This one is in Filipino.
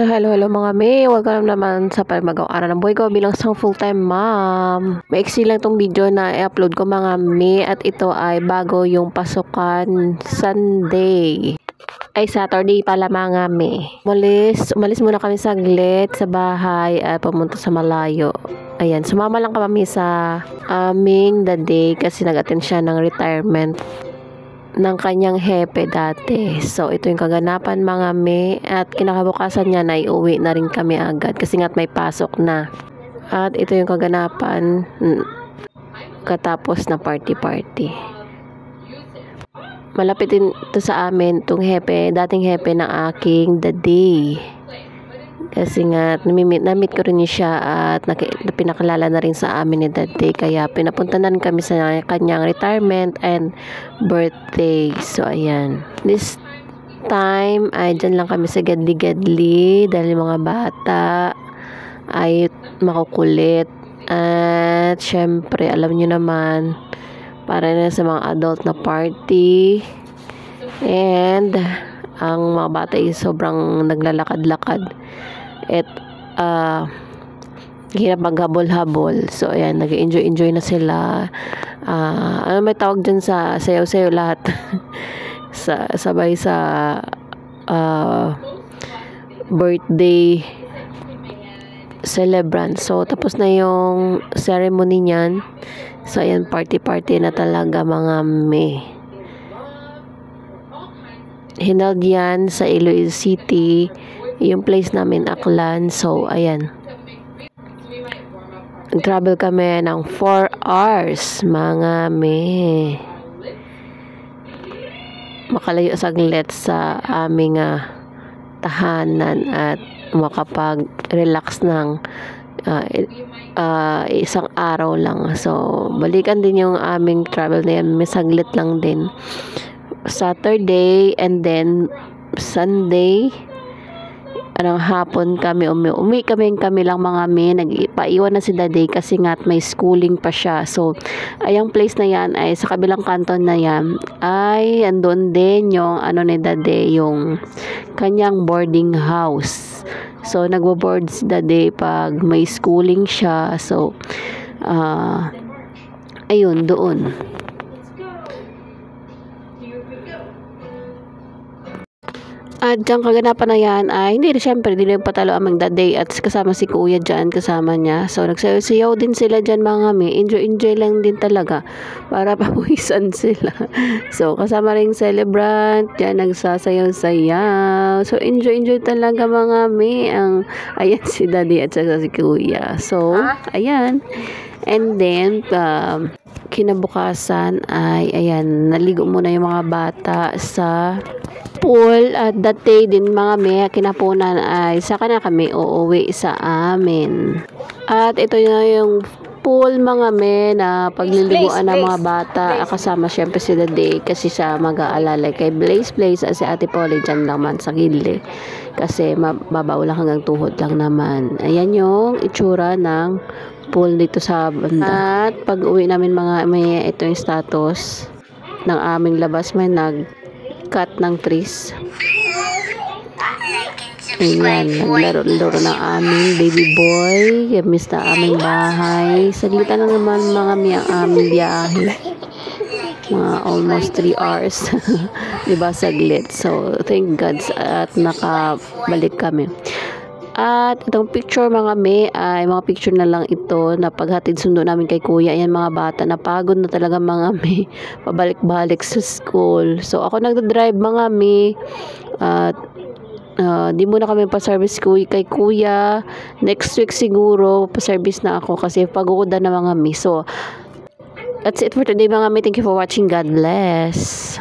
Hello mga May. Welcome naman sa pag-araw ng buhay ko bilang isang full-time mom. Maiksi lang tong video na i-upload ko mga May at ito ay bago yung pasukan Sunday. Ay Saturday pala mga May. Umalis muna kami saglit sa bahay at pumunta sa malayo. Ayan, sumama lang kami sa aming day kasi nag-attend siya ng retirement ng kanyang hepe dati. So, ito yung kaganapan mga May. At kinakabukasan niya na iuwi na rin kami agad kasi nga't may pasok na. At ito yung kaganapan katapos na party. Malapit din ito sa amin, itong hepe, dating hepe ng aking day. Kasi nga, na-meet ko rin siya at pinakilala na rin sa amin ni Daddy. Kaya pinapunta na rin kami sa kanyang retirement and birthday. So, ayan. This time, ay dyan lang kami sa gadli-gadli dahil mga bata ay makukulit. At syempre, alam nyo naman, para na sa mga adult na party. And ang mga bata ay sobrang naglalakad-lakad. At hirap maghabol-habol. So ayan, nag-enjoy na sila. Ano may tawag dyan sa sayaw-sayaw lahat. Sabay sa birthday celebrant. So tapos na yung ceremony niyan. So ayan, party na talaga mga May. Hinald yan sa Iloilo City, yung place namin Aklan. So ayan, travel kami ng 4 hours mga May, makalayo saglit sa aming tahanan at makapag-relax ng isang araw lang. So balikan din yung aming travel na yan, may saglit lang din. Saturday and then Sunday anong hapon kami umi kami lang mga May. Nagpaiwan na si Daddy kasi nga may schooling pa siya. So ayang place na yan ay sa kabilang kanton na yan ay andun din yung ni Daddy, yung kanyang boarding house. So nagbo-board si Daddy pag may schooling siya. So ayun, doon. At dyan kaganapan na yan ay hindi rin patalo aming Daddy at kasama si Kuya dyan, kasama niya. So nagsayaw din sila dyan mga May. Enjoy lang din talaga para pawisan sila. So kasama rin celebrant dyan, nagsasayaw-sayaw. So enjoy talaga mga May. Ayan si Daddy at saka si Kuya. So ayan. And then kinabukasan ay ayan, naligo muna yung mga bata sa pool. At that day din mga May, kinapunan ay saka na kami uuwi sa amin. At ito na yung pool mga May na pagliliguan ng mga bata. Kasama syempre si Daddy kasi siya mag-aalala kay Blaze at si Ate Polly dyan naman sa gilid kasi mababaw lang hanggang tuhod lang naman. Ayan yung itsura ng pool dito sa banda. At pag uwi namin mga May, ito yung status ng aming labas. May nag-cut ng trees. Ayan, naglaro ng aming baby boy. Miss na aming bahay. Saglitan na naman mga May ang aming biyahe. Mga almost 3 hours. Diba, saglit. So, thank God at nakabalik kami. At itong picture mga May ay mga picture na lang ito na paghatid sundo namin kay Kuya. Ayan mga bata, napagod na talaga mga May, pabalik-balik sa school. So ako nagdadrive mga May. At di muna kami pa-service kay Kuya. Next week siguro pa-service na ako kasi pagod na mga May. So that's it for today mga May. Thank you for watching. God bless.